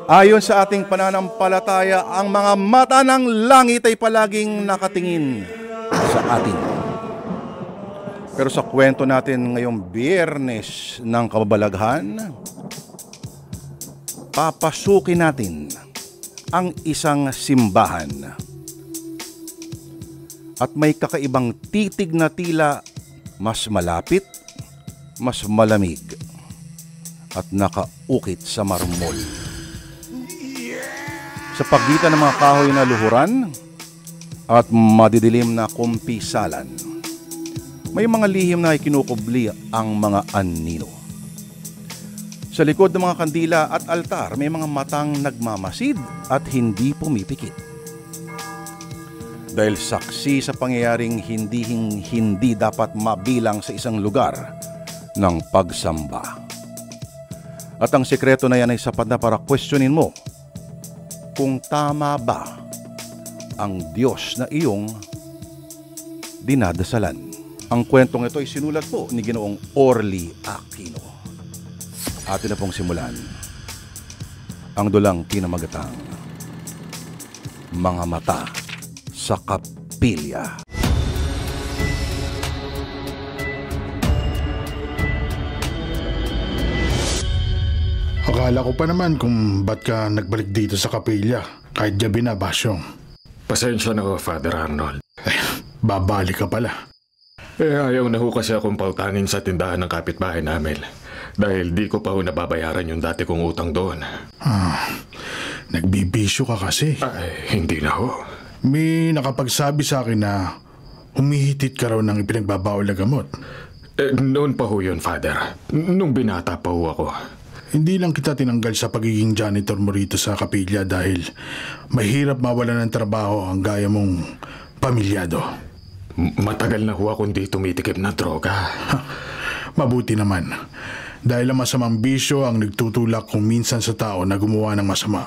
Ayon sa ating pananampalataya, ang mga mata ng langit ay palaging nakatingin sa atin. Pero sa kwento natin ngayong Biyernes ng Kababalaghan, papasukin natin ang isang simbahan. At may kakaibang titig na tila mas malapit, mas malamig, at nakaukit sa marmol. Sa pagitan ng mga kahoy na luhuran at madidilim na kumpisalan, may mga lihim na ikinukubli ang mga anino. Sa likod ng mga kandila at altar, may mga matang nagmamasid at hindi pumipikit. Dahil saksi sa pangyayaring hindi dapat mabilang sa isang lugar ng pagsamba. At ang sekreto na yan ay sapat na para questionin mo kung tama ba ang Diyos na iyong dinadasalan. Ang kwentong ito ay sinulat po ni Ginoong Orly Aquino. Atin na pong simulan ang dulang pinamagatang Mga Mata sa Kapilya. Akala ko pa naman kung ba't ka nagbalik dito sa kapilya kahit gabi na, Basyong. Pasensya na ho, Father Arnold. Babalik ka pala. Ayaw na ho kasi akong pautangin sa tindahan ng kapitbahay namin. Dahil di ko pa ho nababayaran yung dati kong utang doon. Nagbibisyo ka kasi. Ay, hindi na ho. May nakapagsabi sa akin na humihitit ka raw ng ipinagbabawal na gamot. Noon pa ho yun, Father. Nung binata pa ho ako. Hindi lang kita tinanggal sa pagiging janitor mo rito sa kapilya dahil mahirap mawalan ng trabaho ang gaya mong pamilyado. Matagal na ho akong di tumitikim na droga. Mabuti naman. Dahil ang masamang bisyo ang nagtutulak kung minsan sa tao na gumawa ng masama.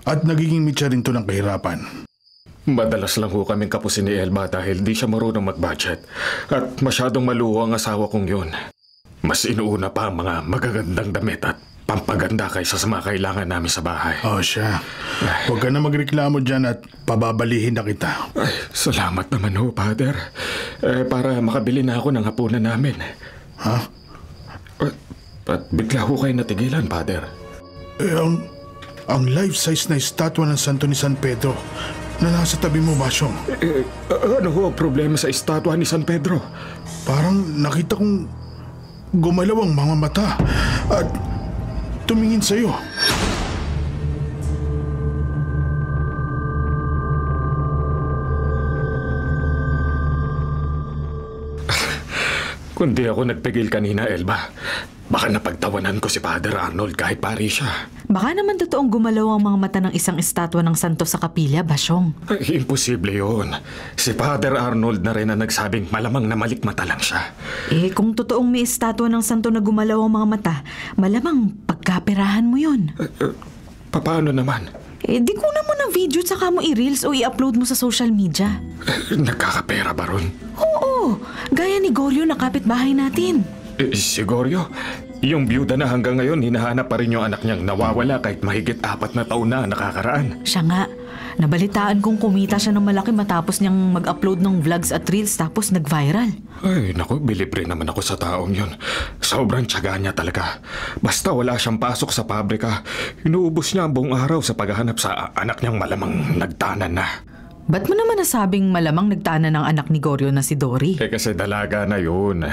At nagiging mitya rin to ng kahirapan. Madalas lang ho kaming kapusin ni Elba dahil di siya marunong mag-budget. At masyadong maluho ang asawa kong yun. Mas inuuna pa ang mga magagandang damit at pampaganda kaysa sa mga kailangan namin sa bahay. Siya. Huwag ka na magreklamo dyan at pababalihin na kita. Ay, salamat naman ho, Father. Para makabili na ako ng hapunan namin. Ha? At bigla ho kayo natigilan, Father. Ang life-size na estatwa ng Santo ni San Pedro na nasa tabi mo, Basyong. Ano ho ang problema sa estatwa ni San Pedro? Parang nakita kong gumalaw ang mga mata at tumingin sa'yo. Kundi ako nagpigil kanina, Elba. Baka napagtawanan ko si Father Arnold kahit pari siya. Baka naman totoong gumalaw ang mga mata ng isang estatwa ng santo sa kapilya, Basyong. Ay, imposible yun. Si Father Arnold na rin na nagsabing malamang na malikmata lang siya. Kung totoong may estatwa ng santo na gumalaw ang mga mata, malamang pagkaperahan mo yun. Paano naman? Di ko na mo ng video tsaka mo i-reels o i-upload mo sa social media. Nagkakapera ba ron? Oo, gaya ni Goryo na kapitbahay natin. Si Goryo, yung byuda na hanggang ngayon hinahanap pa rin yung anak niyang nawawala kahit mahigit 4 na taon na nakakaraan. Siya nga, nabalitaan kong kumita siya ng malaki matapos niyang mag-upload ng vlogs at reels tapos nag-viral. Ay, naku, bilib rin naman ako sa taong yun. Sobrang tiyaga niya talaga. Basta wala siyang pasok sa pabrika, inuubos niya ang buong araw sa paghahanap sa anak niyang malamang nagtanan na. Ba't mo naman nasabing malamang nagtanan ng anak ni Goryo na si Dory? Kasi dalaga na yun.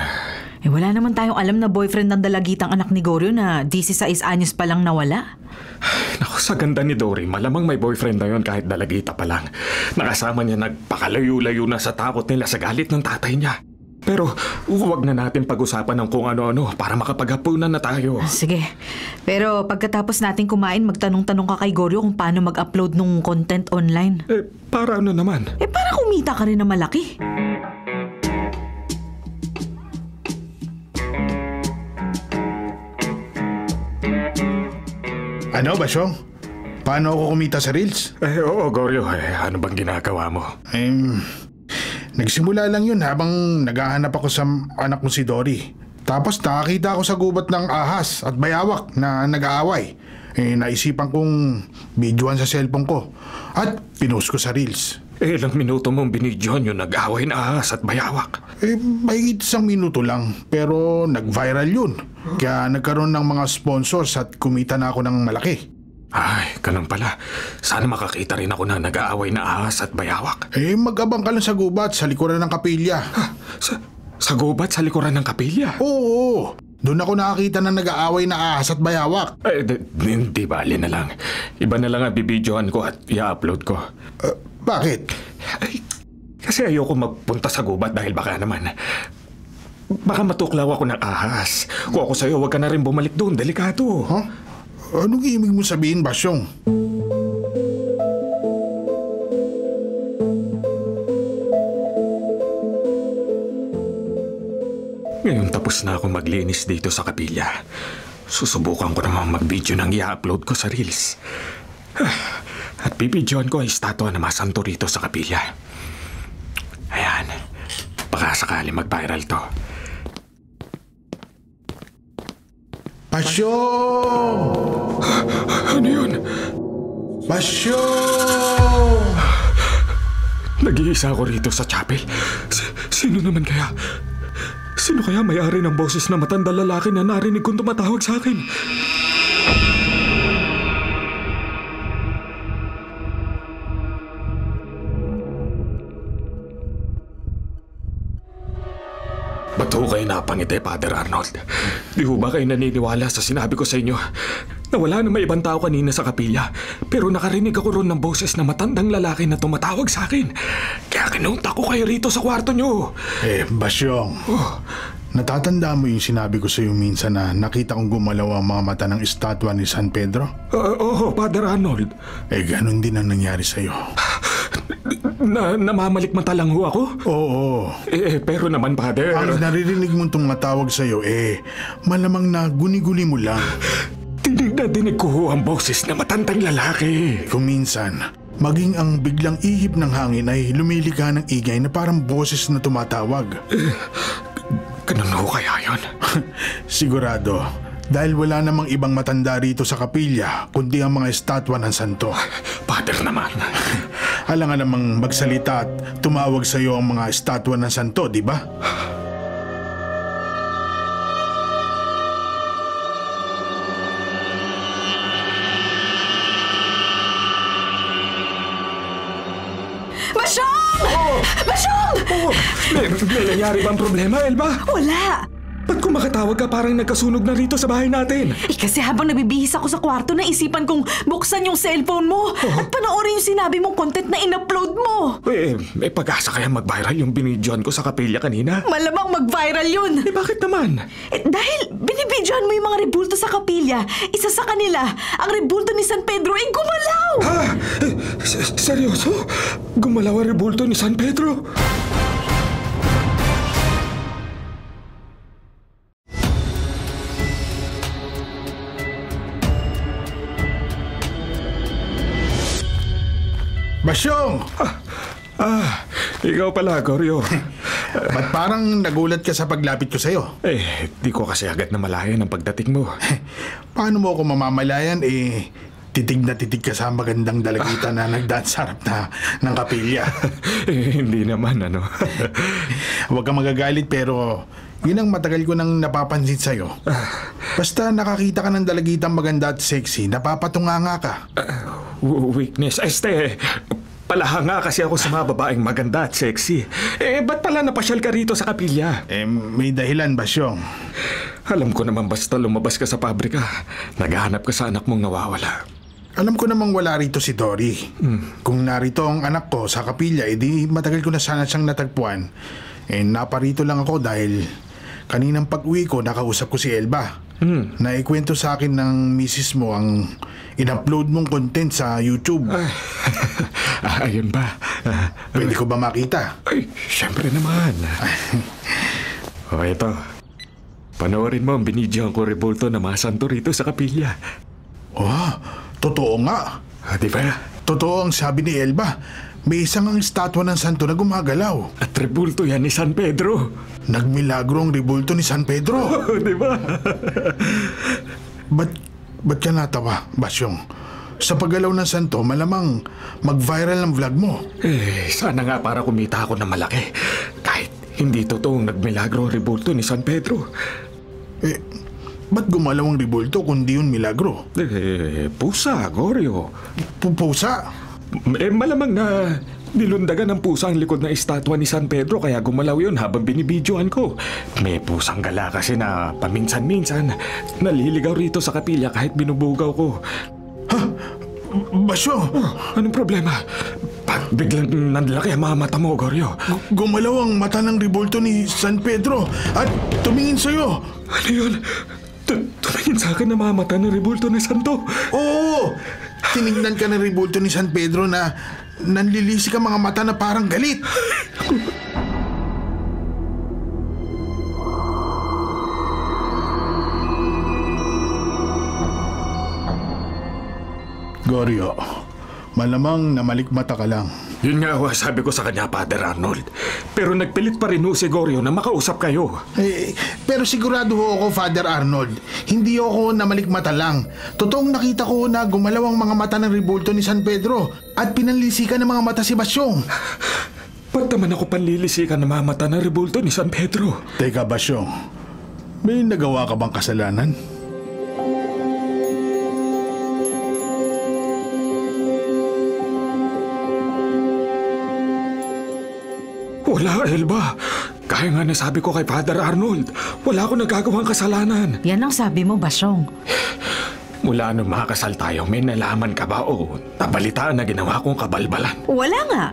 Wala naman tayong alam na boyfriend ng dalagitang anak ni Goryo na 16 anyos pa lang nawala. Naku, sa ganda ni Dory, malamang may boyfriend na yun kahit dalagita pa lang. Nakasama niya nagpakalayo-layo na sa takot nila sa galit ng tatay niya. Pero huwag na natin pag-usapan ng kung ano-ano para makapaghapunan na tayo. Sige. Pero pagkatapos natin kumain, magtanong-tanong ka kay Goryo kung paano mag-upload ng content online. Para ano naman? Para kumita ka rin na malaki. Ano, Basyong? Paano ako kumita sa Reels? Oo, Goryo. Ano bang ginagawa mo? Nagsimula lang yun habang naghahanap ako sa anak mo si Dory. Tapos nakakita ako sa gubat ng ahas at bayawak na nag-aaway. Naisipan kong videoan sa cellphone ko at pinost ko sa Reels. Ilang minuto mong binidyohan yung nag-away na ahas at bayawak. Mahigit 1 minuto lang, pero nag-viral yun. Kaya nagkaroon ng mga sponsors at kumita na ako ng malaki. Ay, ganun pala. Sana makakita rin ako na nag-aaway na ahas at bayawak. Mag-abang ka lang sa gubat sa likuran ng kapilya. Sa gubat sa likuran ng kapilya? Oo, doon ako nakakita na nag-aaway na ahas at bayawak. Hindi bali na lang. Iba na lang ang bibidyohan ko at i-upload ko. Bakit? Ay, kasi ayoko magpunta sa gubat dahil baka naman baka matuklaw ako ng ahas. Kung ako sa'yo, huwag ka na rin bumalik doon. Delikado. Huh? Anong ibig mo sabihin, Basyong? Ngayon tapos na ako maglinis dito sa kapilya. Susubukan ko namang mag-video ng i-upload ko sa Reels. At bibidyohan ko ang estatwa na masanto rito sa kapilya. Ayan. Baka sakali mag-viral to. Basyong! Ano yun? Basyong! Nag-iisa ako rito sa chapel. Sino naman kaya? Sino kaya may-ari ng boses na matanda lalaki na narinig kong tumatawag sa akin? Ba't ho kayo napangiti, Father Arnold? Di ho ba kayo naniniwala sa sinabi ko sa inyo na wala na may ibang tao kanina sa kapilya, pero nakarinig ako ron ng boses na matandang lalaki na tumatawag sa akin. Kaya kinunta ko kayo rito sa kwarto nyo. Basyong, natatanda mo yung sinabi ko sa iyo minsan na nakita kong gumalaw ang mga mata ng estatwa ni San Pedro? Oo, Father Arnold. Ganun din ang nangyari sa iyo. Namamalikmata lang ho ako? Oo. Pero naman, Father... Ang naririnig mong tumatawag sa iyo, malamang na guni-guni mo lang. Dinig na dinig ko ho ang boses na matandang lalaki. Kung minsan, maging ang biglang ihip ng hangin ay lumilika ng igay na parang boses na tumatawag. Ganun ho kaya yun? Sigurado. Dahil wala namang ibang matanda rito sa kapilya, kundi ang mga estatwa ng santo. Father naman. Alang namang magsalita at tumawag sa iyo ang mga estatwa ng santo, di ba? Basyong! Basyong! May nangyari bang problema, Elba? Wala! Ba't kung makatawag ka parang nagkasunog na rito sa bahay natin? Kasi habang nagbibihis ako sa kwarto, naisipan kong buksan yung cellphone mo at panoorin yung sinabi mong content na in-upload mo. May pag-asa kaya mag-viral yung binidyohan ko sa kapilya kanina? Malamang mag-viral yun. Bakit naman? Dahil binibidyohan mo yung mga rebulto sa kapilya. Isa sa kanila, ang rebulto ni San Pedro ay gumalaw. Ha? Seryoso? Gumalaw ang rebulto ni San Pedro? Basyong! Ikaw pala, Goryo. Ba't parang nagulat ka sa paglapit ko sa'yo? Di ko kasi agad na malayan ang pagdating mo. Paano mo ako mamamalayan, titig na titig ka sa magandang dalagita na nagdaan sa harap ng kapilya. Hindi naman, ano. Huwag kang magagalit pero yun ang matagal ko nang napapansin sa'yo. Basta nakakita ka ng dalagitang maganda at sexy, napapatunganga ka. Weakness. Palahanga kasi ako sa mga babaeng maganda at sexy. Ba't pala napasyal ka rito sa kapilya? May dahilan, Basyong. Alam ko naman basta lumabas ka sa pabrika, naghahanap ka sa anak mong nawawala. Alam ko namang wala rito si Dory. Kung narito ang anak ko sa kapilya, di matagal ko na sana siyang natagpuan. Naparito lang ako dahil kaninang pag-uwi ko, nakausap ko si Elba. Naikwento sa akin ng misis mo ang in-upload mong content sa YouTube. Ayun ba? Pwede ko ba makita? Siyempre naman. Ito. Panoorin mo ang binidyohan ko rebulto na mga santo rito sa kapilya. Totoo nga. Di ba? Totoo ang sabi ni Elba. May isang ang estatwa ng santo na gumagalaw. At rebulto yan ni San Pedro. Nagmilagro ang rebulto ni San Pedro. Di ba? Ba't Ba't ka natawa, Basyong? Sa paggalaw ng santo, malamang mag-viral ang vlog mo. Sana nga para kumita ako na malaki. Kahit hindi totoong nagmilagro ang rebulto ni San Pedro. Ba't gumalaw ang rebulto kundi yun milagro? Pusa, Goryo. Pusa? Malamang na nilundagan ng pusa ang likod ng estatwa ni San Pedro kaya gumalaw yun habang binibidyoan ko. May pusang gala kasi na paminsan-minsan naliligaw rito sa kapilya kahit binubugaw ko. Ha? Basyong! Anong problema? Ba't biglang nanlaki ang mga mata mo, Goryo? Gumalaw ang mata ng rebulto ni San Pedro at tumingin sa'yo. Ano yun? Tumingin sa akin na mga mata ng rebulto ni Santo. Oo! Tinignan ka ng rebulto ni San Pedro na nanlilisik ang mga mata na parang galit. Goryo, malamang namalikmata ka lang. Yun nga sabi ko sa kanya, Father Arnold. Pero nagpilit pa rin si Goryo na makausap kayo. Pero sigurado ho ako, Father Arnold. Hindi ako namalikmata lang. Totoong nakita ko na gumalaw ang mga mata ng rebulto ni San Pedro at pinanlisikan ng mga mata si Basyong. Ba't naman ako panlilisikan ng mga mata ng rebulto ni San Pedro? Teka, Basyong. May nagawa ka bang kasalanan? Wala, Elba. Kaya nga nasabi ko kay Father Arnold, wala akong nagagawang kasalanan. Yan ang sabi mo, Basyong. Mula nung makasal tayo, may nalaman ka ba o nabalitaan na ginawa kong kabalbalan? Wala nga.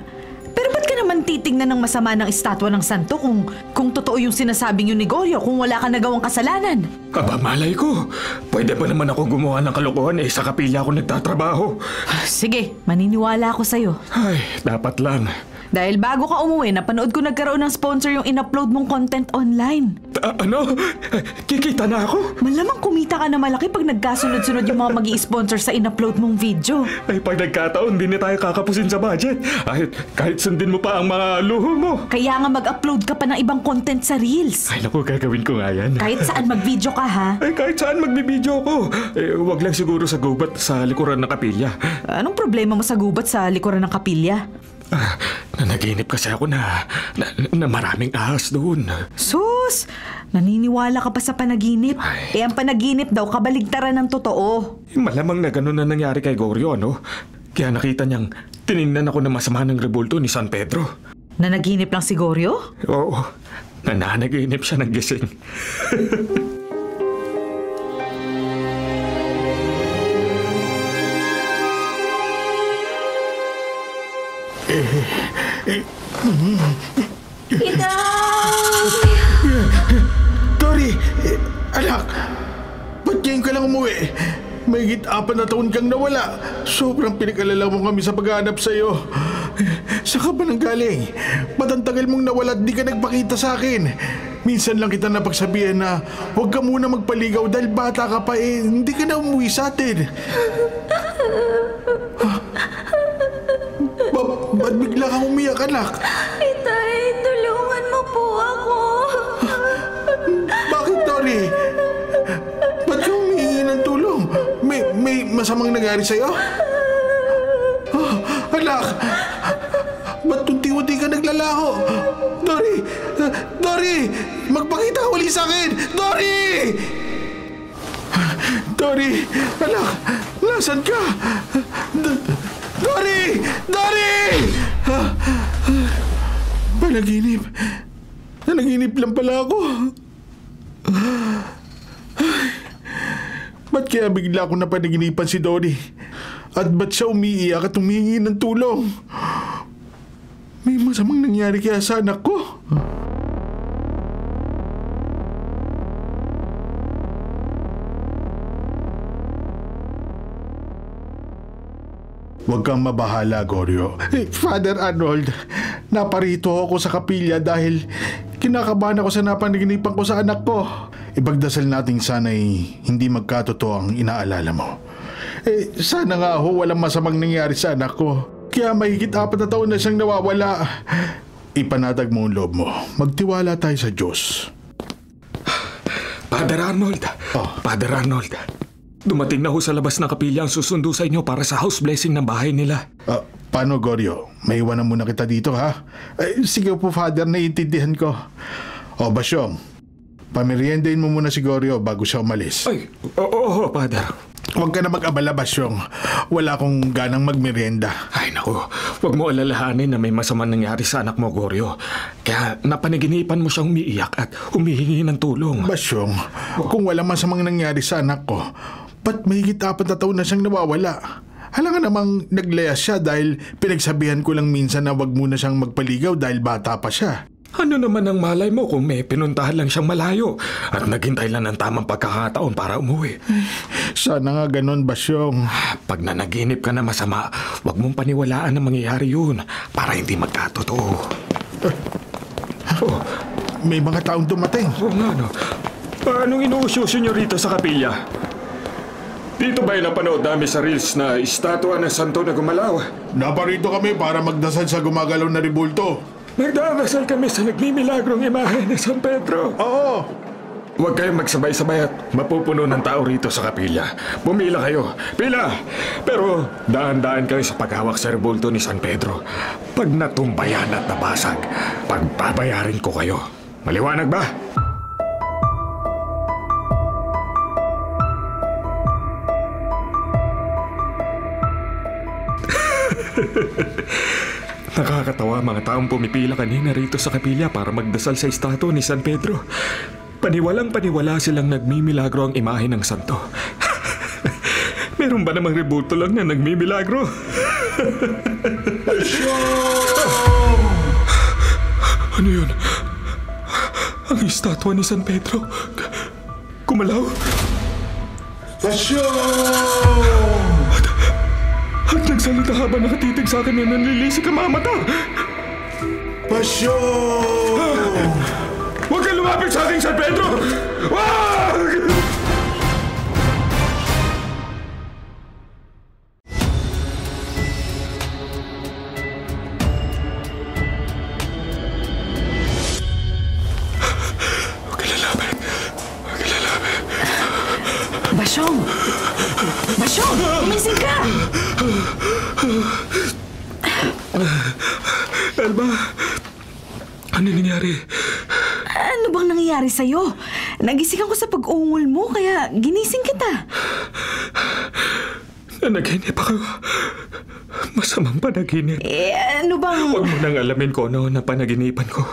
Pero ba't ka naman titingnan ng masama ng estatwa ng santo kung totoo yung sinasabing yun ni Goryo kung wala ka nagawang kasalanan? Aba, malay ko. Pwede ba naman ako gumawa ng kalokohan sa kapilya ako nagtatrabaho? Sige, maniniwala ako sa'yo. Ay, dapat lang. Dahil bago ka umuwi, napanood ko nagkaroon ng sponsor yung in-upload mong content online. Ano? Kikita na ako? Malamang kumita ka na malaki pag nagkasunod-sunod yung mga mag-i-sponsor sa in-upload mong video. Ay, pag nagkataon, di na tayo kakapusin sa budget. Kahit sundin mo pa ang mga luho mo. Kaya nga mag-upload ka pa ng ibang content sa Reels. Ay, naku, gagawin ko nga yan. Kahit saan mag-video ka, ha? Ay, kahit saan magbibideo ko. Wag lang siguro sa gubat sa likuran ng kapilya. Anong problema mo sa gubat sa likuran ng kapilya? Nanaginip kasi ako na maraming ahas doon. Sus! Naniniwala ka pa sa panaginip? Ang panaginip daw kabaligtaran ng totoo. Malamang na ganun na nangyari kay Goryo, no? Kaya nakita niyang tinignan ako na masama ng rebulto ni San Pedro. Nanaginip lang si Goryo? Oo, nananaginip siya ng gising. Dory! Anak! Ba't ngayon ka lang umuwi? Mahigit 4 na taon kang nawala. Sobrang pinag-alala mo kami sa paghahanap sa'yo. Saan ka ba nang galing? Ba't ang tagal mong nawala at di ka nagpakita sa akin? Minsan lang kita napagsabihan na huwag ka muna magpaligaw dahil bata ka pa hindi ka na umuwi sa atin. Ba't bigla kang umiyak, anak? Itay, tulungan mo po ako. Bakit, Dory? Ba't ka humihingi ng tulong? May masamang nangyari sa'yo? Oh, anak! Ba't unti-unti ka naglalaho? Dory! Dory! Magpakita ka uli sa akin! Dory! Dory! Anak! Nasaan ka? Dory! Dory! Panaginip. Nanaginip lang pala ako. Ba't kaya bigla ko napanaginipan si Dory? At ba't siya umiiyak at humihingi ng tulong? May masamang nangyari kaya sa anak ko? Huwag kang mabahala, Goryo. Father Arnold, naparito ako sa kapilya dahil kinakabahan ako sa napanaginipan ko sa anak ko. Ipagdasal nating sana'y hindi magkatotoo ang inaalala mo. Sana nga ho walang masamang nangyari sa anak ko. Kaya mahigit 4 na taon na siyang nawawala. Ipanatag mo ang loob mo. Magtiwala tayo sa Diyos. Father Arnold! Oh. Father Arnold! Dumating na ho sa labas ng kapilya ang susundo sa inyo para sa house blessing ng bahay nila. Paano, Goryo? May iwanan muna kita dito, ha? Sige po, Father, naiintindihan ko. Basyong, pameriendahin mo muna si Goryo bago siya umalis. Ay, oo, Father. Huwag ka na mag-abala, Basyong. Wala akong ganang magmerienda. Ay, naku. Huwag mo alalahanin na may masamang nangyari sa anak mo, Goryo. Kaya napanaginipan mo siyang umiiyak at humihingi ng tulong. Basyong, kung wala masamang nangyari sa anak ko, ba't mahigit 4 na taon na siyang nawawala? Hala nga namang naglayas siya dahil pinagsabihan ko lang minsan na wag muna siyang magpaligaw dahil bata pa siya. Ano naman ang malay mo kung may pinuntahan lang siyang malayo at naghintay lang ng tamang pagkakataon para umuwi? Sana nga ganon, Basyong. Pag nanaginip ka na masama, huwag mong paniwalaan na mangyayari yun para hindi magkatotoo. May mga taong dumating. Oo nga, no? Anong inuusyoso nyo rito sa kapilya? Dito ba yung napanood namin sa reels na estatwa ng santo na gumalaw? Naparito kami para magdasal sa gumagalaw na ribulto. Nagdarasal kami sa nagmimilagrong imahe ng San Pedro. Oo. Huwag kayong magsabay-sabay at mapupuno ng tao rito sa kapilya. Pumila kayo. Pila! Pero daan-daan kayo sa paghawak sa rebulto ni San Pedro. Pag natumbayan at nabasag, pagbabayarin ko kayo. Maliwanag ba? Nakakatawa mga taong pumipila kanina rito sa kapilya para magdasal sa estatwa ni San Pedro. Paniwalang paniwala silang nagmimilagro ang imahe ng santo. Meron ba namang rebulto lang na nagmimilagro? Ano yun? Ang estatwa ni San Pedro kumalaw? At nagsalita habang nakatitig sa akin na nanlilisik ang mga mata. Basyong! Huwag kang lumapit sa akin, San Pedro! Wag! Huwag kang lalapit. Huwag kang lalapit. Basyong! Basyong! Umising ka! Elba, ano nangyari? Ano bang nangyayari sa'yo? Nagising ako sa pag-ungol mo, kaya ginising kita. Nanaginip ako. Masamang panaginip. Ano bang... Huwag mo nang alamin ko ano na panaginipan ko.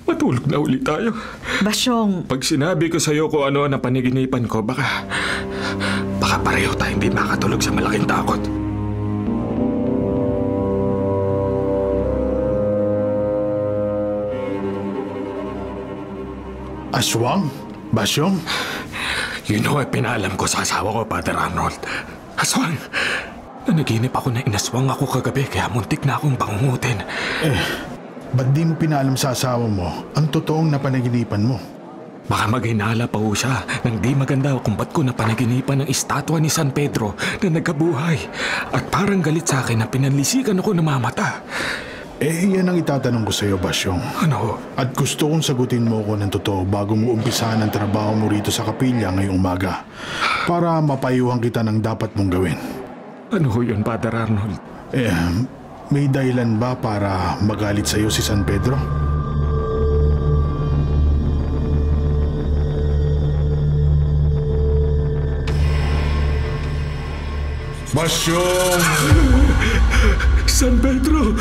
Matulog na ulit tayo. Basyong... Pag sinabi ko sa'yo kung ano na panaginipan ko, baka pareho tayong hindi makatulog sa malaking takot. Aswang? Basyong? Yun ho ay pinaalam ko sa asawa ko, Father Arnold. Aswang! Nanaginip ako na inaswang ako kagabi kaya muntik na akong bangungutin. Ba't di mo pinaalam sa asawa mo ang totoong napanaginipan mo? Baka maghinala pa ho siya nang di maganda kung ba't ko napanaginipan ng estatwa ni San Pedro na nagkabuhay. At parang galit sa akin na pinanlisikan ako ng mamata. Yan ang itatanong ko sa iyo, Basyong. Ano? At gusto kong sagutin mo ko ng totoo bago mo umpisahan ang trabaho mo rito sa kapilya ngayong umaga para mapayuhan kita ng dapat mong gawin. Ano ho yun, Father Arnold? May dahilan ba para magalit sa iyo si San Pedro? Basyong! San Pedro!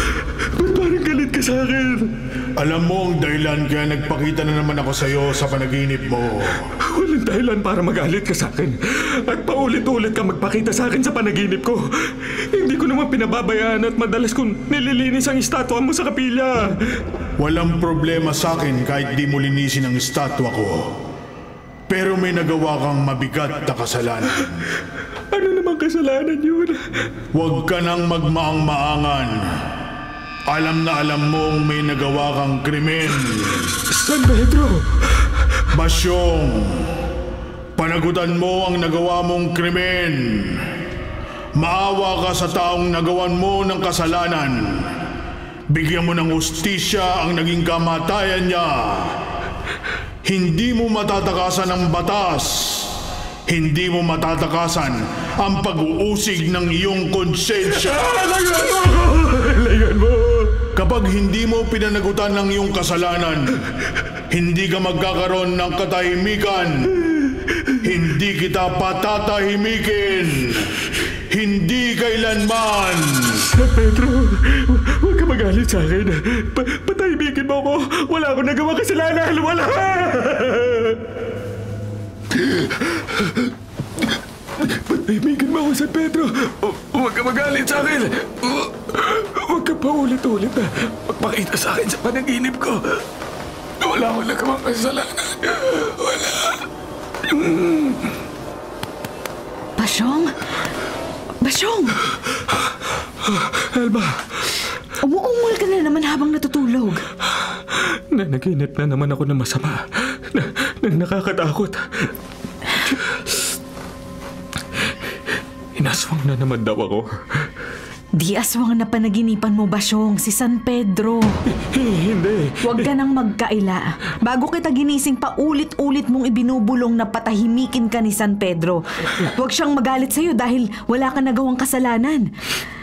Ba't parang galit ka sa akin? Alam mo ang dahilan kaya nagpakita na naman ako sa iyo sa panaginip mo. Walang dahilan para magalit ka sa akin. At paulit-ulit ka magpakita sa akin sa panaginip ko. Hindi ko naman pinababayaan at madalas kong nililinis ang estatwa mo sa kapilya. Walang problema sa akin kahit di mo linisin ang estatwa ko. Pero may nagawa kang mabigat na kasalanan. Ano namang kasalanan yun? Huwag ka nang magmaang-maangan. Alam na alam mong may nagawa kang krimen. San Pedro! Basyong, panagutan mo ang nagawa mong krimen. Maawa ka sa taong nagawan mo ng kasalanan. Bigyan mo ng hustisya ang naging kamatayan niya. Hindi mo matatakasan ng batas. Hindi mo matatakasan ang pag-uusig ng iyong konsensya. Layan mo! Kapag hindi mo pinanagutan ng iyong kasalanan, hindi ka magkakaroon ng katahimikan. Hindi kita patatahimikin. Hindi kailanman. San Pedro, huwag ka magalit sa akin. Patahimikin mo ako. Wala akong nagawa kasalanan. Wala! Patahimikin mo ako, San Pedro. Huwag ka magalit sa akin. Huwag ka pa ulit-ulit na magpakita sa akin sa panaginip ko. Wala akong nagawang kasalanan. Wala. Basyong? Basyong! Elba! Umuungol ka na naman habang natutulog. Nanaginip na naman ako ng masama. Nang nakakatakot. Inaswang na naman daw ako. Di aswang na panaginipan mo, Basyong, si San Pedro. Hindi. Huwag ka nang magkaila. Bago kita ginising pa ulit-ulit mong ibinubulong na patahimikin ka ni San Pedro. Huwag siyang magalit sa'yo dahil wala ka nagawang kasalanan.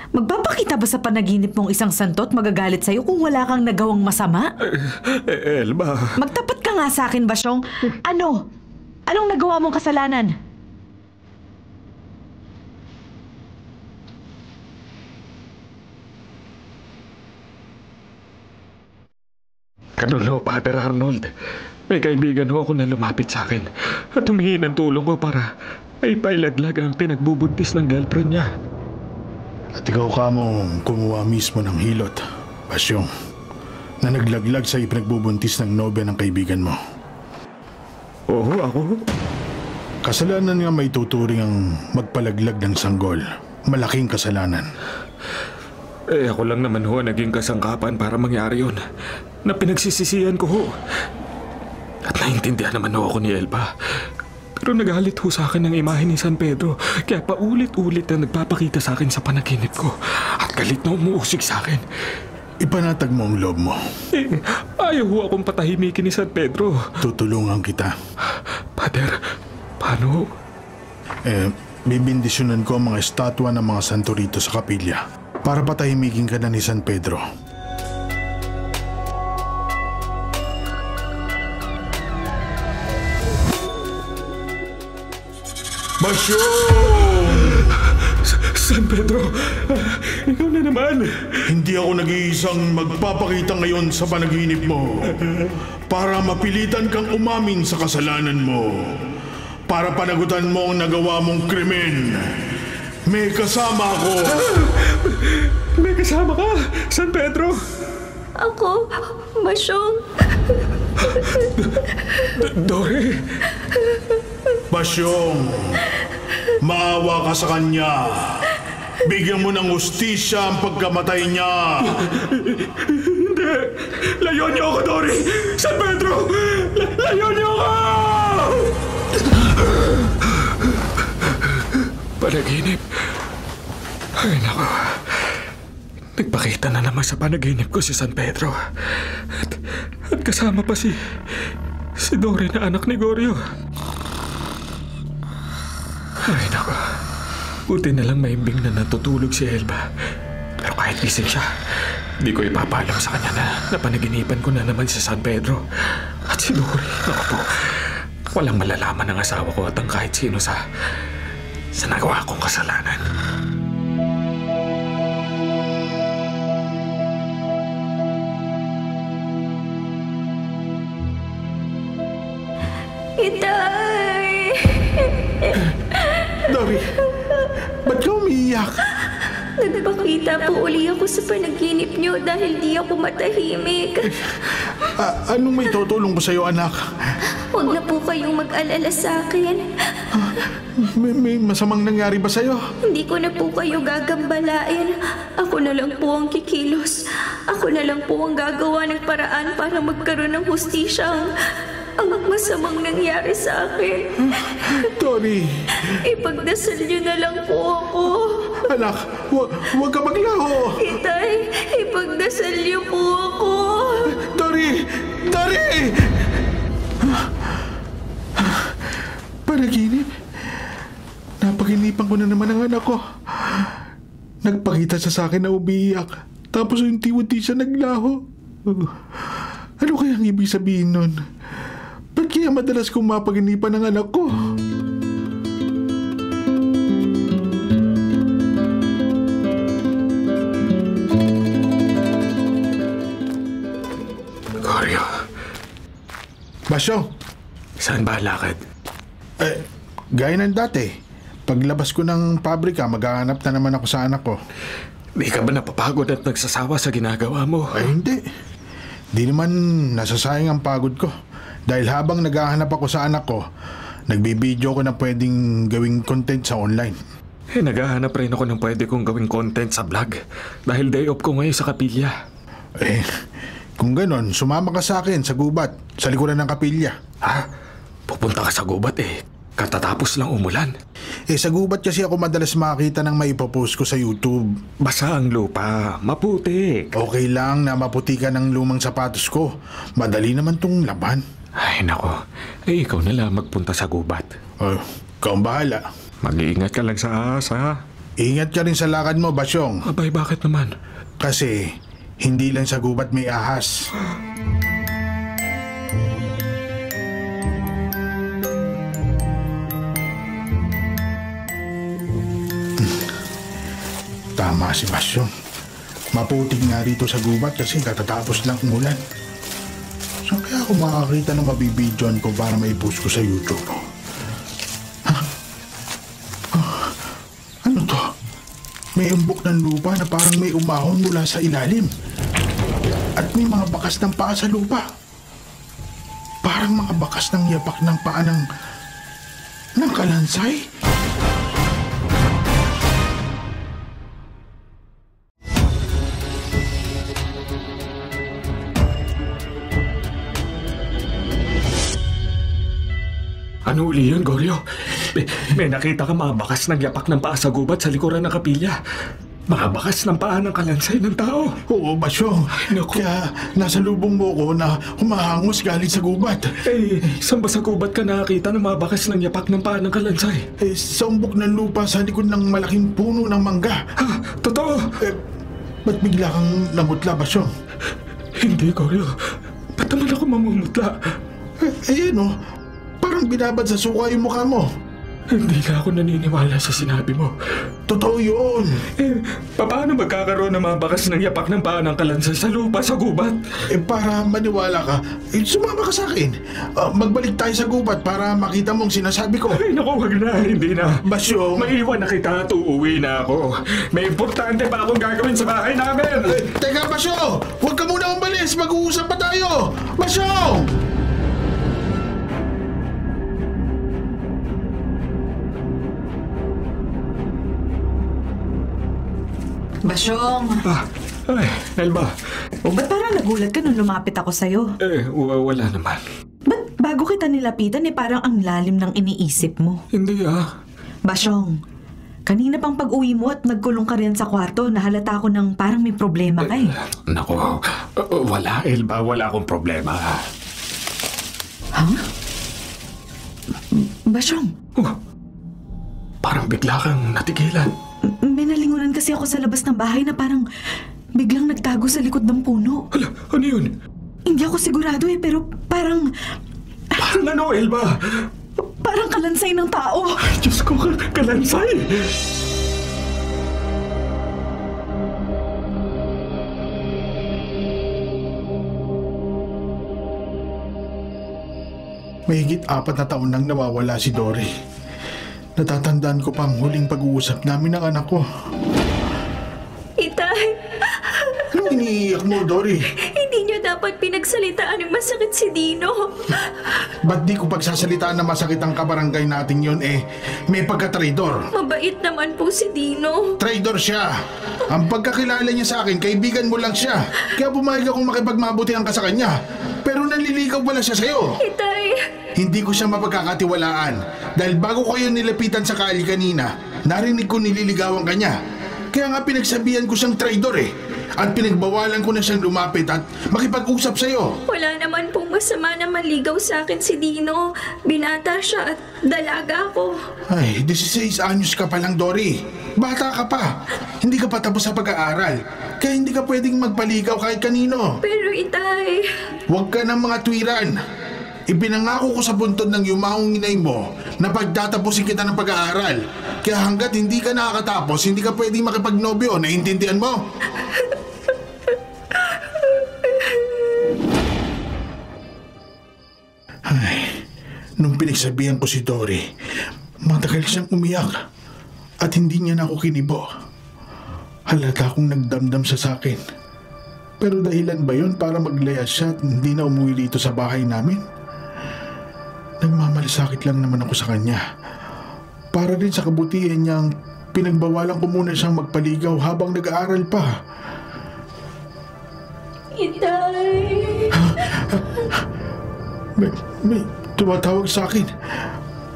Magpapakita ba sa panaginip mong isang santo at magagalit sa'yo kung wala kang nagawang masama? Elba. Magtapat ka nga sa akin, Basyong. Ano? Anong nagawa mong kasalanan? Kanulo, Father Arnold. May kaibigan ho ako na lumapit sa akin at humingi ng tulong ko para ay pailaglag ang pinagbubuntis ng girlfriend niya. At ikaw ka mo kumuha mismo ng hilot, Basyong, na naglaglag sa ipinagbubuntis ng nobya ng kaibigan mo. Oo, ako. Kasalanan nga may tuturing ang magpalaglag ng sanggol. Malaking kasalanan. Ako lang naman ho naging kasangkapan para mangyari yun. Na pinagsisisihan ko ho. At naintindihan naman ho ako ni Elba. Pero nagalit ho sa akin ang imahe ni San Pedro. Kaya paulit-ulit na nagpapakita sa akin sa panaginip ko. At galit na umuusig sa akin. Ipanatag mo ang loob mo. Ayaw ho akong patahimikin ni San Pedro. Tutulungan kita. Father, paano? Bibindisyonan ko ang mga estatwa ng mga santo rito sa kapilya para patahimikin ka na ni San Pedro. Basyong! San Pedro, ikaw na naman. Hindi ako nag-iisang magpapakita ngayon sa panaginip mo para mapilitan kang umamin sa kasalanan mo. Para panagutan mo ang nagawa mong krimen. May kasama ako. May kasama ka, San Pedro. Ako, Basyong. Dory. Basyong, maawa ka sa kanya. Bigyan mo ng hustisya ang pagkamatay niya. Hindi. Layon niyo ako, Dory. San Pedro, layon niyo ako! Panaginip. Ay, naku. Nagpakita na naman sa panaginip ko si San Pedro. At kasama pa si Dory na anak ni Goryo. Ay, naku. Buti na lang maimbing na natutulog si Elba. Pero kahit gising siya, di ko ipapalam sa kanya na napanaginipan ko na naman si San Pedro. At si Dory, naku po. Walang malalaman ng asawa ko at ang kahit sino sa nagawa kong kasalanan. Itay! Dory, ba't ka umiiyak? Nagpakita po uli ako sa panaginip niyo dahil di ako matahimik. Anong may tutulong ko sa'yo, anak? Huwag na po kayong mag-alala sa akin. May masamang nangyari ba sa'yo? Hindi ko na po kayo gagambalain. Ako na lang po ang kikilos. Ako na lang po ang gagawa ng paraan para magkaroon ng hustisya ang masamang nangyari sa akin. Dory! Ipagdasal niyo na lang po ako. Anak, huwag ka maglaho! Itay, ipagdasal niyo po ako. Dory! Dory! Panaginip? napaginipan ko na naman ang anak ko. Nagpakita siya sa akin na umiiyak. Tapos unti-unti siya naglaho. Ano kaya ang ibig sabihin nun? Ba't kaya madalas kong mapaginipan ang anak ko? Goryo, Basyong, saan ba lakad? gaya ng dati. Paglabas ko ng pabrika, maghahanap na naman ako sa anak ko. Di ka ba napapagod at nagsasawa sa ginagawa mo? Ay hindi. Di naman nasasayang ang pagod ko. Dahil habang naghahanap ako sa anak ko, nagbibideo ko na pwedeng gawing content sa online. Naghahanap rin ako ng pwede kong gawing content sa vlog. Dahil day off ko ngayon sa kapilya. Kung ganon, sumama ka sa akin sa gubat, sa likuran ng kapilya. Ha? Pupunta ka sa gubat katatapos lang umulan. Sa gubat kasi ako madalas makakita ng maipopost ko sa YouTube. Basa ang lupa, maputik. Okay lang na maputikan ng lumang sapatos ko. Madali naman tong laban. Ay nako, ikaw na lang magpunta sa gubat. Ikaw ang bahala. Mag-iingat ka lang sa ahas, ha? Ingat ka rin sa lakad mo, Basyong. Abay, bakit naman? Kasi hindi lang sa gubat may ahas. Tama si Basyong. Maputing nga rito sa gubat kasi katatapos lang umulan. Saan kaya ako makakita ng mabibidyoan ko para maipost ko sa YouTube? Ano to? May umbok ng lupa na parang may umahon mula sa ilalim. At may mga bakas ng paa sa lupa. Parang mga bakas ng yapak ng paa ng kalansay. Ano uli yun, Goryo? May nakita ka mga bakas ng yapak ng paa sa gubat sa likuran ng kapilya. Mga bakas ng paa ng kalansay ng tao. Oo, Basyong. Kaya nasa lubong mo ko na humahangos galing sa gubat. Saan ba sa gubat ka nakakita ng mga bakas ng yapak ng paa ng kalansay? Sa umbok ng lupa sa likod ng malaking puno ng mangga. Ha? Totoo? Ba't bigla kang namutla, Basyong? Hindi, Goryo. Ba't naman ako mamumutla? Ayan, parang binabad sa suka yung mukha mo. Hindi na ako naniniwala sa sinabi mo. Totoo yun. Paano magkakaroon ng mga bakas ng yapak ng paa ng kalansay sa lupa sa gubat? Para maniwala ka, sumama ka sa akin. Magbalik tayo sa gubat para makita mong sinasabi ko. Ay, naku, wag na. Hindi na. Basyong. Maiwan na kita at uuwi na ako. May importante pa akong gagawin sa bahay namin. Teka, Basyong! Huwag ka muna umalis. Mag-uusap pa tayo. Basyong! Basyong! Ay, Elba. Ba't parang nagulat ka nung lumapit ako sa'yo? Wala naman. Ba't bago kita nilapitan parang ang lalim ng iniisip mo? Hindi Basyong, kanina pang pag-uwi mo at nagkulong ka rin sa kwarto, nahalata ko ng parang may problema ka Naku, wala Elba, wala akong problema. Ha? Basyong? Parang bigla kang natigilan. May nalingunan kasi ako sa labas ng bahay na parang biglang nagtago sa likod ng puno. Hala, ano yun? Hindi ako sigurado pero parang... Parang ano, Elba? Parang kalansay ng tao. Diyos ko, kalansay! Mahigit 4 na taon nang nawawala si Dory. Natatandaan ko pang huling pag-uusap namin ng anak ko. Itay! Anong iniiyak mo, Dory? Hindi niyo dapat pinagsalitaan ng masakit si Dino. Ba't di ko pagsasalitaan na masakit ang kabarangay natin yun may pagka-traidor? Mabait naman po si Dino. Traidor siya. Ang pagkakilala niya sa akin, kaibigan mo lang siya. Kaya pumayag akong makipagmabutihan ka sa kanya. Pero naliligaw pala siya sa'yo. Itay! Hindi ko siya mapagkakatiwalaan. Dahil bago ko yun nilapitan sa kali kanina, narinig ko nililigawan ka niya. Kaya nga pinagsabihan ko siyang traidor At pinagbawalan ko na siyang lumapit at makipag-usap sa'yo. Wala naman pong Masama na maligaw sa akin si Dino. Binata siya at dalaga ako. Ay, 16 anyos ka pa lang, Dory. Bata ka pa. Hindi ka pa tapos sa pag-aaral. Kaya hindi ka pwedeng magpaligaw kahit kanino. Pero itay... Huwag ka ng mga tuwiran. Ipinangako ko sa buntod ng yumaong inay mo na pagtatapusin kita ng pag-aaral. Kaya hanggat hindi ka nakakatapos, hindi ka pwedeng makipagnobyo. Naiintindihan mo? Ay, nung pinagsabihan ko si Dory, matagal siyang umiyak at hindi niya na ako kinibo. Halata akong nagdamdam siya sa akin. Pero dahilan ba yun para maglaya siya at hindi na umuwi dito sa bahay namin? Nagmamalasakit lang naman ako sa kanya. Para rin sa kabutihan niyang pinagbawalan ko muna siyang magpaligaw habang nag-aaral pa. Itay... May tumatawag sa akin.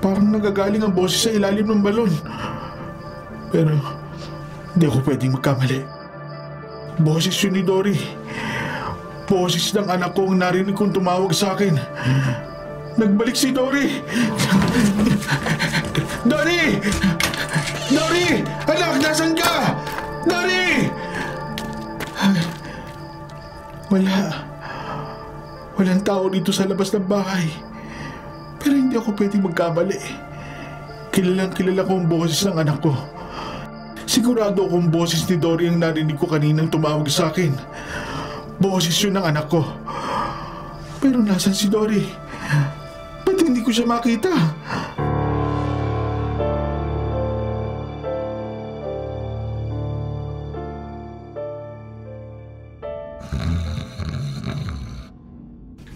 Parang nagagaling ang boses sa ilalim ng balon. Pero hindi ako pwedeng magkamali. Boses yun ni Dory. Boses ng anak ko ang narinig kong tumawag sa akin. Nagbalik si Dory. Dory! Dory! Anak, nasan ka? Dory! Walang tao dito sa labas ng bahay. Pero hindi ako pwedeng magkamali. Kilalang kilala ko ang boses ng anak ko. Sigurado akong boses ni Dory ang narinig ko kaninang tumawag sa akin. Boses yun ng anak ko. Pero nasan si Dory? Ba't hindi ko siya makita?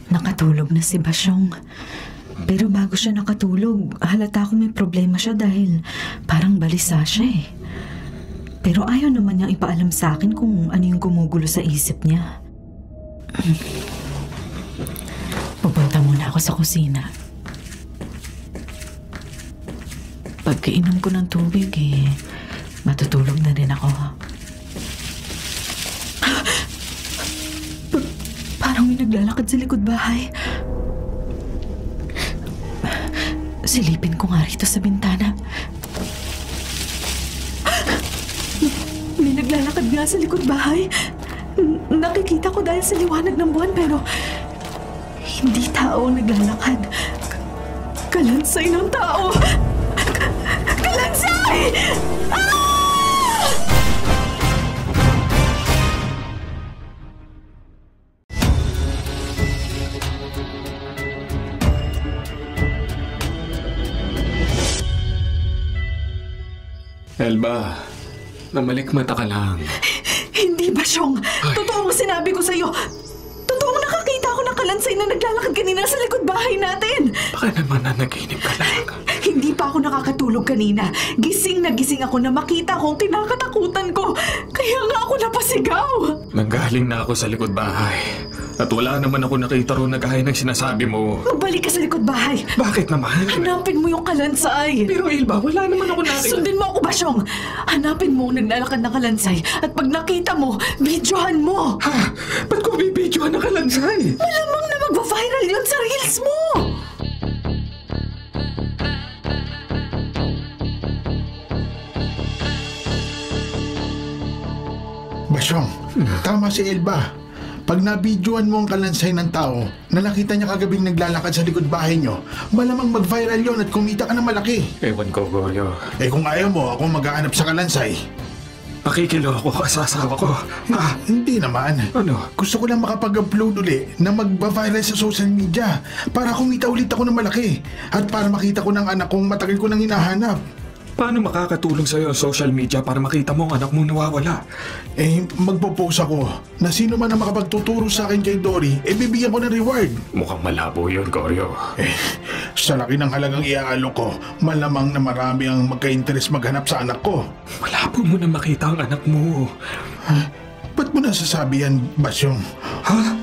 Nakatulog na si Basyong. Pero bago siya nakatulog, halata ko may problema siya dahil parang balisa siya eh. Pero ayaw naman niyang ipaalam sa akin kung ano yung gumugulo sa isip niya. Pupunta muna ako sa kusina. Pagkainom ko ng tubig matutulog na rin ako. Parang may naglalakad sa likod bahay. Silipin ko nga rito sa bintana. May naglalakad nga sa likod bahay. Nakikita ko dahil sa liwanag ng buwan pero hindi tao ang naglalakad. Kalansay ng tao! Kalansay! Elba, namalikmata ka lang. Hindi ba, Syong? Totoo ang sinabi ko sa'yo. Totoo nakakita ako ng kalansay na naglalakad kanina sa likod bahay natin. Baka naman nanaginip ka lang. Hindi pa ako nakakatulog kanina. Gising na gising ako na makita ko ang kinakatakutan ko. Kaya nga ako napasigaw. Nanggaling na ako sa likod bahay. At wala naman ako nakita ron na gaya ng sinasabi mo. Magbalik ka sa likod bahay. Bakit naman? Hanapin mo yung kalansay. Pero Elba, wala naman ako nakita. Sundin mo ako, Basyong. Hanapin mo ang naglalakad na kalansay. At pag nakita mo, videohan mo. Ha? Ba't ko bibidyohan na kalansay? Malamang na magva-viral yun sa reels mo. Basyong, tama si Elba. Pag nabidyoan mo ang kalansay ng tao na nakita niya kagabing naglalakad sa likod bahay niyo, malamang mag-viral yon at kumita ka ng malaki. Ewan ko, Goryo. Kung ayaw mo, ako mag-aanap sa kalansay. Pakikilo ako sa asawa ko. Hindi naman. Ano? Gusto ko lang makapag-upload uli na mag-viral sa social media para kumita ulit ako ng malaki at para makita ko ng anak kong matagal ko nang hinahanap. Paano makakatulong sa'yo ang social media para makita mo ang anak mong nawawala? Magpo-post ako na sino man ang makapagtuturo sa akin kay Dory, bibigyan ko ng reward. Mukhang malabo yun, Goryo. Sa laki ng halagang iaalok ko, malamang na marami ang magka-interest maghanap sa anak ko. Malabo mo na makita ang anak mo. Ba't mo nasasabi yan, Basyong? Ha?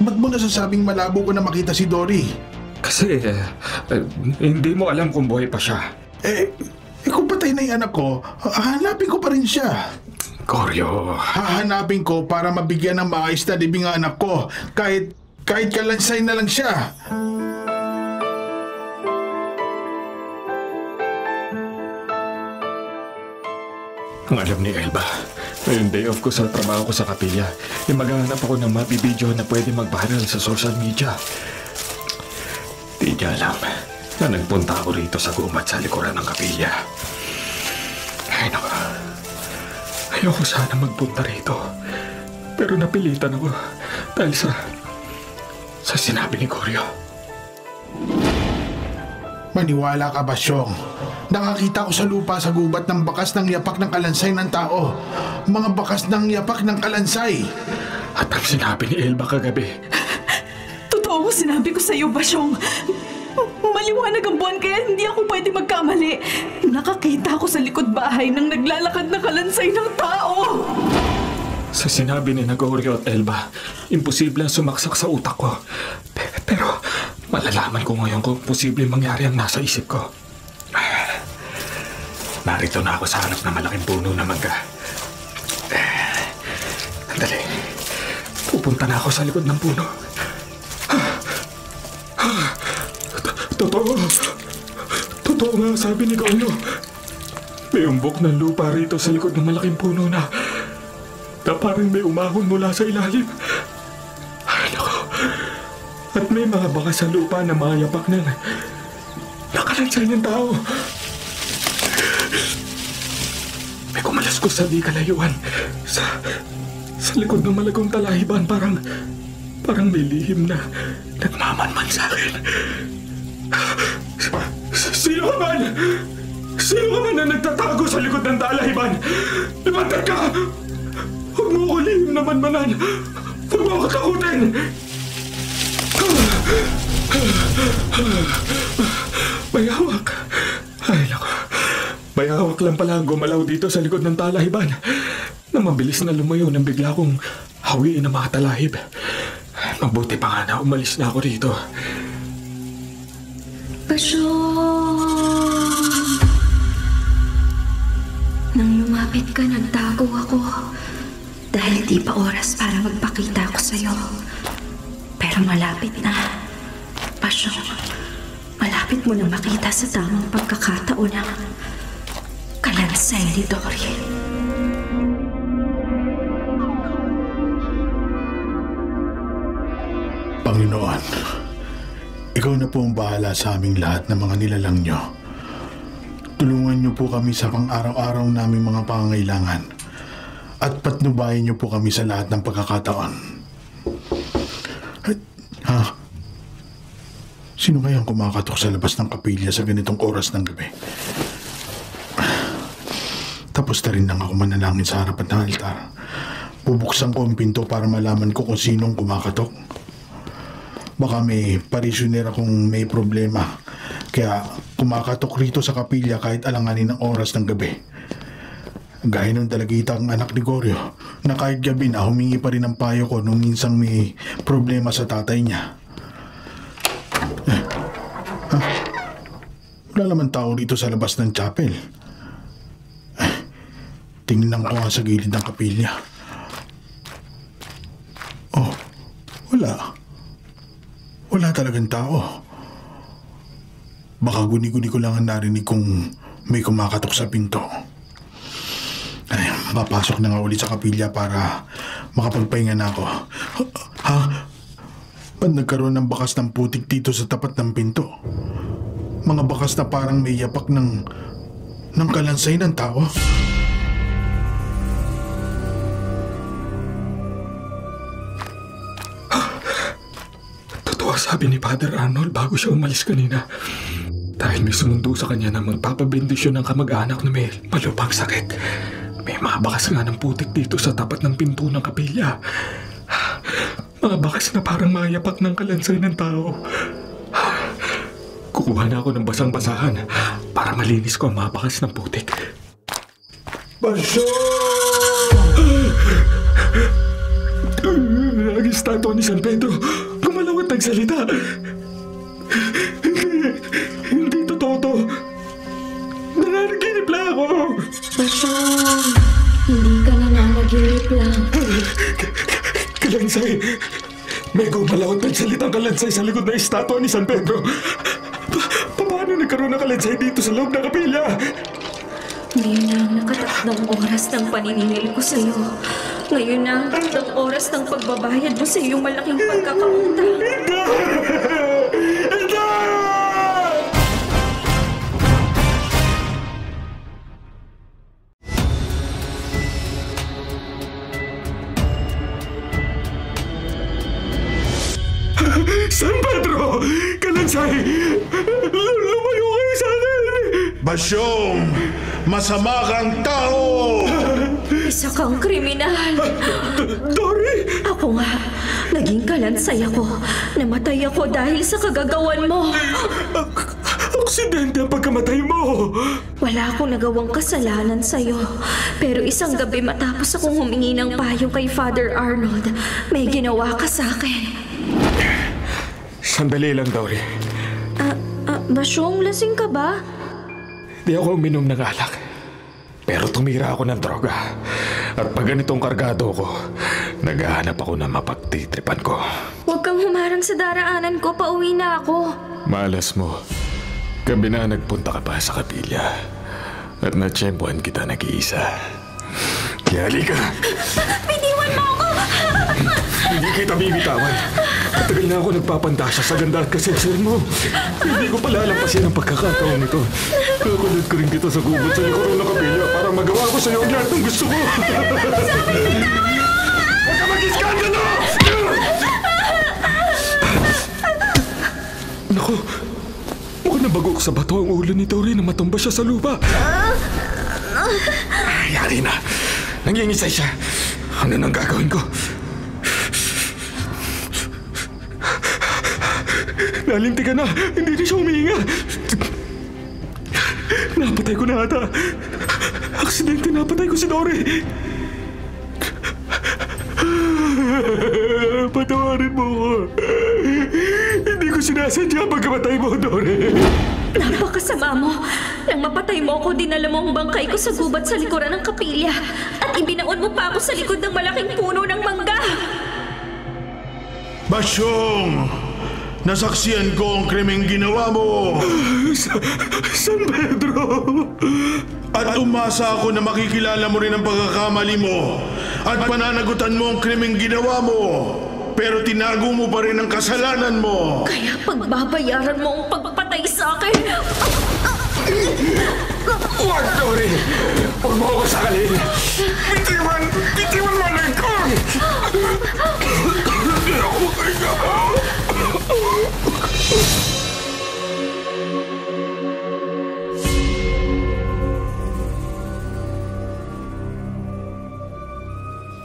Ba't mo nasasabing malabo ko na makita si Dory? Kasi hindi mo alam kung buhay pa siya. Kung patay na yung anak ko, hahanapin ko pa rin siya. Goryo. Hahanapin ko para mabigyan ng maayos na libing ang anak ko. Kahit Kahit kalansay na lang siya. Ang alam ni Elba, ngayon day off ko sa trabaho ko sa kapilya, maghahanap ako ng mabibideo na pwede mag-viral sa social media. Di niya alam na nagpunta ako rito sa gumat sa likuran ng kapilya. Ay naku, ayoko sana magpunta rito. Pero napilitan ako dahil sa sinabi ni Goryo. Maniwala ka, Basyong. Nakakita ko sa lupa sa gubat ng bakas ng yapak ng kalansay ng tao. Mga bakas ng yapak ng kalansay. At ang sinabi ni Elba kagabi. Totoo ang sinabi ko sa iyo, Basyong. Maliwanag ang buwan kaya hindi ako pwede magkamali. Nakakita ako sa likod bahay nang naglalakad na kalansay ng tao. Sa sinabi ni Goryo at Elba, imposible ang sumaksak sa utak ko. Pero malalaman ko ngayon kung posible mangyari ang nasa isip ko. Narito na ako sa harap ng malaking puno na mangga. Andali. Pupunta na ako sa likod ng puno. Totoo nga sabi ni Goryo. May umbok ng lupa rito sa likod ng malaking puno na parang may umahon mula sa ilalim. Ay, naku. At may mga bakas sa lupa na mayapak ng nakalansay ng tao. May kumalaskus sa di kalayuan. Sa likod ng malagong talahiban, parang may lihim na nagmamanman sa akin. Sino ka man? Sino ka man na nagtatago sa likod ng talahiban? Lumatag ka! Huwag mo ako lihim na manmanan! Huwag mo ako takutin! May hawak. Ay, naku. May hawak lang pala ang gumalaw dito sa likod ng talahiban na mabilis na lumayo nang bigla kong hawiin ang mga talahib. Mabuti pa nga na umalis na ako rito. Basyong! Nang lumapit ka, nagtago ako. Dahil di pa oras para magpakita ko sa'yo. Pero malapit na. Basyong, malapit mo na makita sa tamang pagkakataon ang kalansay ni Dory. Panginoon, ikaw na po ang bahala sa aming lahat ng mga nilalang nyo. Tulungan nyo po kami sa pang-araw-araw naming mga pangangailangan at patnubayan nyo po kami sa lahat ng pagkakataon. Sino kayang kumakatok sa labas ng kapilya sa ganitong oras ng gabi? Tapos na rin lang ako manalangin sa harapan ng altar. Bubuksan ko ang pinto para malaman ko kung sinong kumakatok. Baka may parisyoner akong may problema. Kaya kumakatok rito sa kapilya kahit alanganin ng oras ng gabi. Gaya ng dalagita ang anak ni Goryo na kahit gabi na humingi pa rin ng payo ko nung minsang may problema sa tatay niya. Wala naman tao dito sa labas ng chapel. Tingnan ko nga sa gilid ng kapilya. Oh, wala. Wala talagang tao. Baka guni-guni ko lang ang narinig kung may kumakatok sa pinto. Ay, papasok na nga ulit sa kapilya para makapagpahinga na ako. Ha? Ba't nagkaroon ng bakas ng putik dito sa tapat ng pinto? Mga bakas na parang may yapak ng kalansay ng tao. Totoo sabi ni Father Arnold bago siya umalis kanina. Dahil may sumundo sa kanya na magpapabendisyon ng kamag-anak na may malubhang sakit. May mga bakas nga ng putik dito sa tapat ng pinto ng kapilya. Mga bakas na parang mayapak ng kalansay ng tao. Kukuha na ako ng basang-basahan para malinis ko ang mga bakas ng putik. Basyo! Ang estatwa ni San Pedro gumalaw at nagsalita. Hindi totoo to. Nananaginip lang ako. Basyong, hindi ka nananaginip lang. Kalansay. May gumalaw at nagsalitang kalansay sa likod ng estatwa ni San Pedro. Paano nagkaroon ng kalansay dito sa loob ng kapilya? Ngayon na ang nakatatlong oras ng paniningil ko sa'yo. Ngayon na ang tatlong oras ng pagbabayad mo sa iyong malaking pagkakautang. San Pedro! Kalansay! Lumayo kayo sa akin! Basyong! Masama kang tao! Isa kang kriminal. Dory! Ako nga, naging kalansay ako. Namatay ako dahil sa kagagawan mo. Aksidente ang pagkamatay mo! Wala akong nagawang kasalanan sa'yo. Pero isang gabi matapos akong humingi ng payo kay Father Arnold, may ginawa ka sa akin. Sandali lang, Dory. Basyong, lasing ka ba? Di ako uminom ng alak. Pero tumira ako ng droga. At pag ganitong kargado ko, naghahanap ako ng mapagtitripan ko. Huwag kang humarang sa daraanan ko, pauwi na ako. Malas mo. Gabi na nagpunta ka pa sa kapilya. At natsyempohan kita nag-iisa. Kaya halika. Bitiwan mo ako! Hindi kita bibitawan. Matagal na ako nagpapantasya sa ganda at kasensyon mo. Hindi ko palalampasin ang pagkakataon nito. Kakulad ko rin kita sa gubat sa likuran ng kapilya para magawa ko sa iyo ang lahat ng gusto ko. Huwag ka mag-iskandalo! Naku, mukhang nabagok sa bato ang ulo ni Dory na matumba siya sa lupa. Yari na. Nangingisay siya. Ano nang gagawin ko? Nalinti ka na. Hindi na siya humihinga. Napatay ko na ata. Aksidente, napatay ko si Dory. Patawarin mo ko. Hindi ko sinasadya pagkamatay mo, Dory. Napakasama mo. Nang mapatay mo ako, dinala mo ang bangkay ko sa gubat sa likuran ng kapilya. At ibinaon mo pa ako sa likod ng malaking puno ng mangga. Basyong! Nasaksiyan ko ang krimeng ginawa mo! San Pedro! At umasa ako na makikilala mo rin ang pagkakamali mo at pananagutan mo ang krimeng ginawa mo. Pero tinago mo pa rin ang kasalanan mo. Kaya pagbabayaran mo ang pagpatay sa akin. Huwag, Dory! Huwag mo ako sakalin! Bitiwan mo lang ko! Hindi ako makahinga!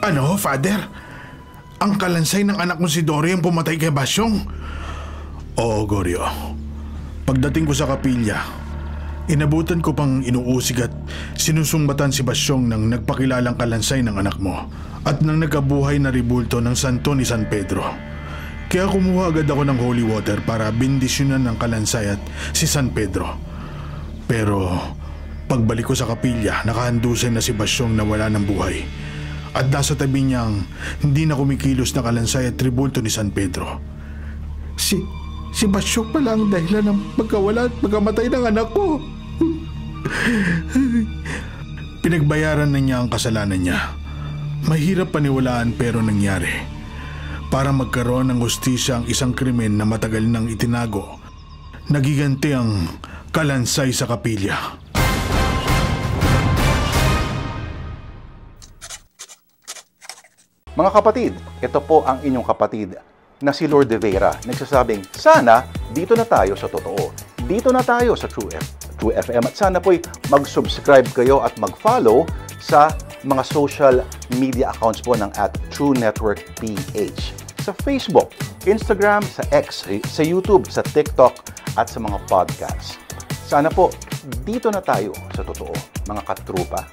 Ano, Father? Ang kalansay ng anak mo si Dory ang pumatay kay Basyong? Oo, Goryo. Pagdating ko sa kapilya, inabutan ko pang inuusig at sinusumbatan si Basyong ng nagpakilalang kalansay ng anak mo at ng nagkabuhay na ribulto ng santo ni San Pedro. Kaya kumuha agad ako ng holy water para bendisyonan ng kalansay at si San Pedro. Pero pagbalik ko sa kapilya, nakahandusay na si Basyong na wala ng buhay. At nasa tabi niyang hindi na kumikilos na kalansay at tribulto ni San Pedro. Si Basyong pala ang dahilan ng pagkawala at pagkamatay ng anak ko. Pinagbayaran na niya ang kasalanan niya. Mahirap paniwalaan pero nangyari. Para magkaroon ng hustisya ang isang krimen na matagal nang itinago, nagiganti ang kalansay sa kapilya. Mga kapatid, ito po ang inyong kapatid na si Lord De Vera, nagsasabing, sana dito na tayo sa totoo. Dito na tayo sa True FM at sana po'y mag-subscribe kayo at mag-follow sa mga social media accounts po ng @TrueNetworkPH. Sa Facebook, Instagram, sa X, sa YouTube, sa TikTok at sa mga podcasts. Sana po, dito na tayo sa totoo, mga katrupa.